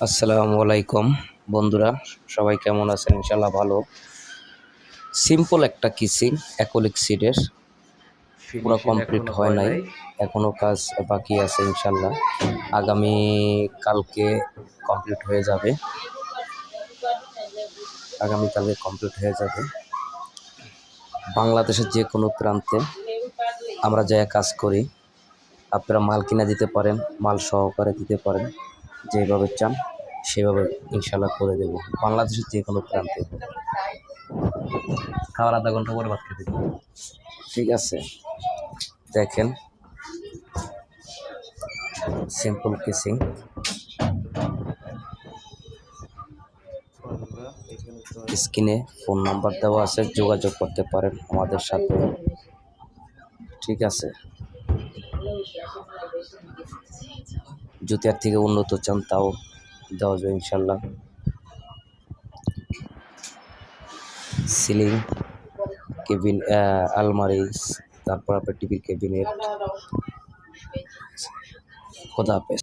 আসসালামু আলাইকুম বন্ধুরা, সবাই কেমন আছেন? ইনশাল্লাহ ভালো। সিম্পল একটা কিসিং অ্যাক্রিলিক সিডের পুরো ফিনিশিং কমপ্লিট এখনো হয় হয় নাই, নাই। এখনো কাজ বাকি আছে। ইনশাল্লাহ আগামী কালকে কমপ্লিট হয়ে যাবে। আগামীকালকে কমপ্লিট হয়ে যাবে। বাংলাদেশের যে কোনো প্রান্তে আমরা যা কাজ করি, আপনারা মাল কিনে দিতে পারেন, মাল সহকারে দিতে পারেন, যেভাবে চান সেভাবে ইনশাল্লাহ করে দেব। বাংলাদেশের যে কোনো প্রান্তে। খাওয়ার আধা ঘন্টা পরে ভাত খেতে দিই। ঠিক আছে, দেখেন সিম্পল কিসিং। স্ক্রিনে ফোন নাম্বার দেওয়া আছে, যোগাযোগ করতে পারেন আমাদের সাথে। ঠিক আছে, যদি এর থেকে উন্নত চান তাও দেওয়া যাবে ইনশাল্লাহ। সিলিং, কেবিন, আলমারি, তারপর আপনার টিভির ক্যাবিনেট। খোদা হাফেজ।